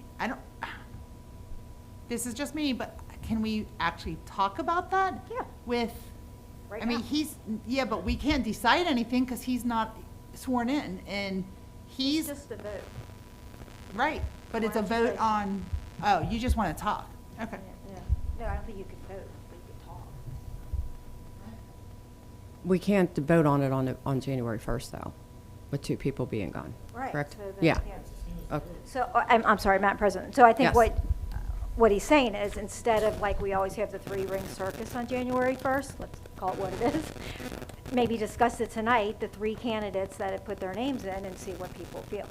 this is just me, but can we actually talk about that? Yeah. With, Right I mean, now. but we can't decide anything because he's not sworn in and he's, Just a vote. right, but it's a Why don't you vote vote? on, oh, you just want to talk, okay. Yeah. No, I don't think you can vote, but you can talk. We can't vote on it on January 1st, though, with 2 people being gone, Right. correct? So then, Yeah. Okay. So, I'm sorry, Madam President. So I think Yes. what he's saying is, instead of like we always have the 3-ring circus on January 1st, let's call it what it is, maybe discuss it tonight, the 3 candidates that have put their names in, and see what people feel.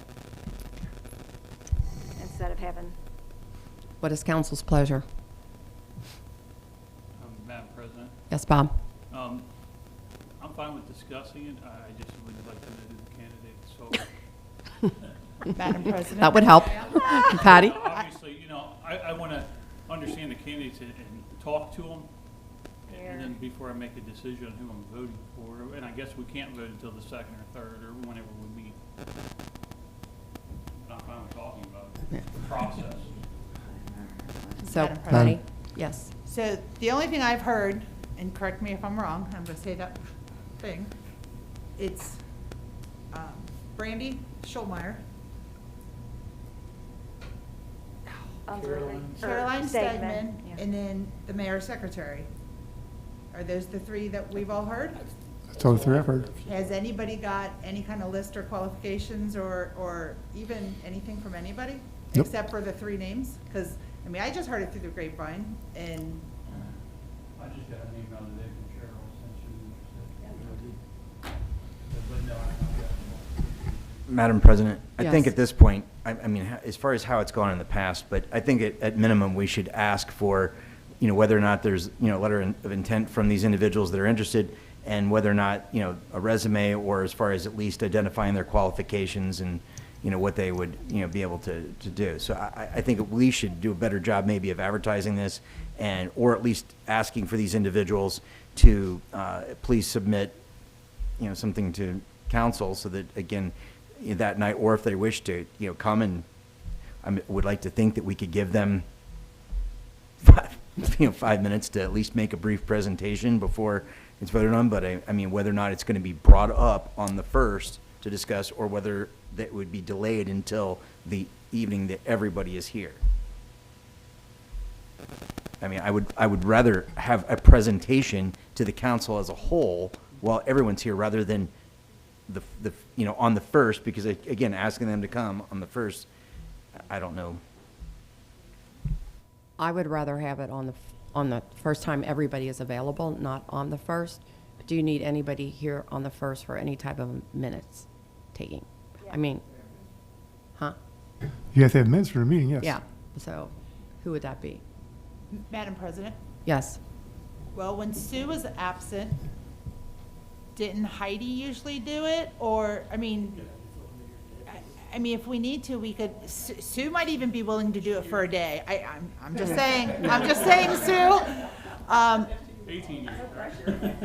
Instead of having, What is council's pleasure? Madam President, Yes, Bob? I'm fine with discussing it. I just would like to know who the candidates are. Madam President. That would help. Patty? Obviously, you know, I want to understand the candidates and talk to them, and then before I make a decision on who I'm voting for. And I guess we can't vote until the 2nd or 3rd or whenever we meet. But I'm fine with talking about the process. So, Madam Patty? President. Yes. So the only thing I've heard, and correct me if I'm wrong, I'm going to say that thing, it's Brandy Schulmeyer, Caroline Stegman, yeah. and then the mayor's secretary. Are those the 3 that we've all heard? That's all the 3 I've heard. Has anybody got any kind of list or qualifications or even anything from anybody? Nope. Except for the 3 names? Because I mean, I just heard it through the grapevine, and I just got an email today from Cheryl since she was interested. But no, Madam President, I think Yes. at this point, I mean, as far as how it's gone in the past, but I think at minimum, we should ask for, whether or not there's, a letter of intent from these individuals that are interested, and whether or not, a resume, or as far as at least identifying their qualifications and, what they would, be able to do. So I think we should do a better job maybe of advertising this, or at least asking for these individuals to please submit, something to council, so that, again, that night, or if they wish to, come, and I would like to think that we could give them 5 minutes to at least make a brief presentation before it's voted on. But I mean, whether or not it's going to be brought up on the 1st to discuss, or whether that would be delayed until the evening that everybody is here. I mean, I would rather have a presentation to the council as a whole while everyone's here, rather than the on the 1st, because again, asking them to come on the 1st, I don't know. I would rather have it on the first time everybody is available, not on the 1st. Do you need anybody here on the 1st for any type of minutes taking? I mean, huh? You have to have minutes for the meeting, yes. Yeah, so who would that be? Madam President, Yes, well, when Sue was absent, didn't Heidi usually do it? Or, I mean, if we need to, we could, Sue might even be willing to do it for a day. I'm just saying, Sue. 18 years.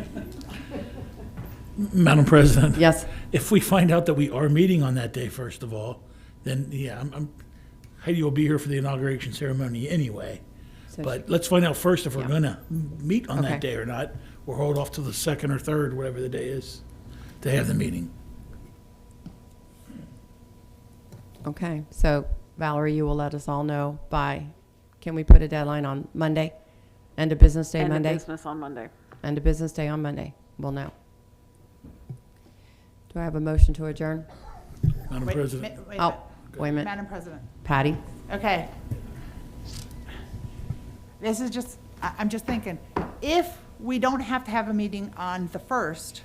Madam President? yes, If we find out that we are meeting on that day, first of all, then, yeah, Heidi will be here for the inauguration ceremony anyway. So But let's find out first if we're Yeah. gonna meet on Okay. that day or not, or hold off till the 2nd or 3rd, whatever the day is, to have the meeting. okay. So Valerie, you will let us all know by, can we put a deadline on Monday? End of business day End of Monday? business on Monday. End of business day on Monday. We'll know. Do I have a motion to adjourn? Madam Wait, President? wait, Oh, wait a minute. Madam President. Patty? Okay. This is just, I'm just thinking, if we don't have to have a meeting on the 1st,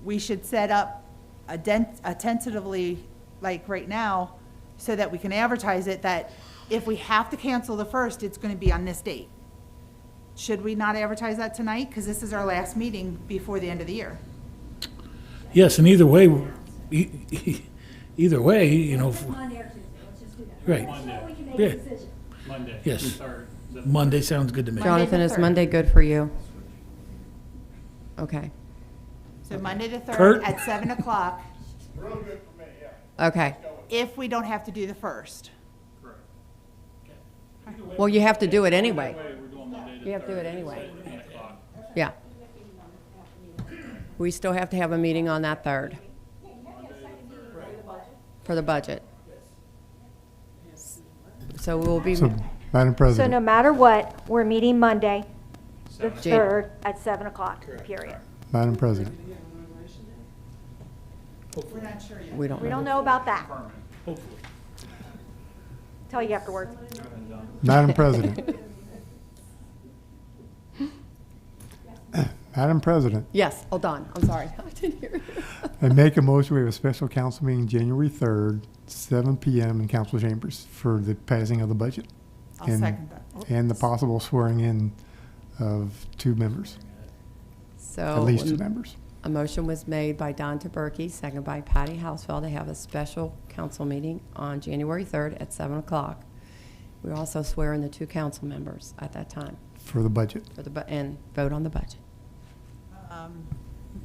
we should set up a tentatively, like right now, so that we can advertise it, that if we have to cancel the 1st, it's going to be on this date. Should we not advertise that tonight? Because this is our last meeting before the end of the year. Yes, and either way, either way, Monday or Tuesday, let's just do that. right, Monday. So we can make Yeah. a decision. Monday. Yes. 3rd. Is that- Monday sounds good to me. Monday Jonathan, the is 3rd. Monday good for you? Okay, So Monday the 3rd Kurt? at 7 o'clock, okay. if we don't have to do the 1st. Correct. Well, you have to do it anyway. Anyway, we're doing Monday the You have to do it 3rd, anyway. 10 o'clock. Yeah. We still have to have a meeting on that 3rd. For the budget. So we'll be, So, Madam So President. no matter what, we're meeting Monday, the Jan- 3rd, at 7 o'clock, period. Madam President. We're not sure yet. we don't We don't know. know about that. Hopefully. Tell you afterwards. Madam President. Madam President, Yes, hold on, I'm sorry. I didn't hear you. I make a motion, we have a special council meeting January 3rd, 7 PM in council chambers for the passing of the budget. I'll and- second that. And the possible swearing in of 2 members, So. at least 2 members. A motion was made by Don Taberky, second by Patty Housefeld, to have a special council meeting on January 3rd at 7 o'clock. We also swear in the 2 council members at that time For the budget. for and vote on the budget.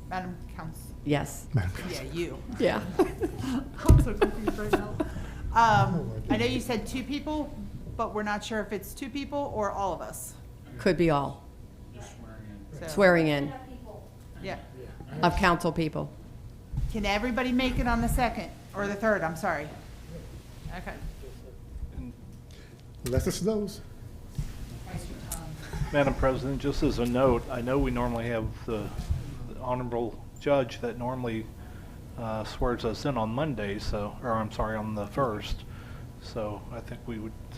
Madam Council, Yes. yeah, you. Yeah. I'm so confused right now. I know you said 2 people, but we're not sure if it's 2 people or all of us. Could be all. So- Swearing in Yeah. of council people. Can everybody make it on the 2nd or the 3rd? I'm sorry. Okay. Let us those. Madam President, just as a note, I know we normally have the honorable judge that normally swears us in on Monday, so, or I'm sorry, on the 1st. So I think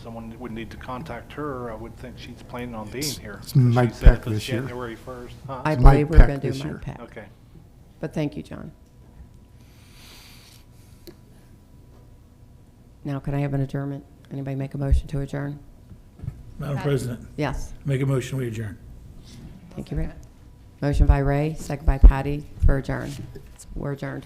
someone would need to contact her. I would think she's planning on being here. It's Mike She said Peck it was this year. January 1st. Huh? I Mike believe we're Peck going to this do year. Mike Peck. Okay. But thank you, John. Now, can I have an adjournment? Anybody make a motion to adjourn? Madam President, Yes. make a motion, we adjourn. Thank you, Ray. Motion by Ray, second by Patty for adjourn. We're adjourned.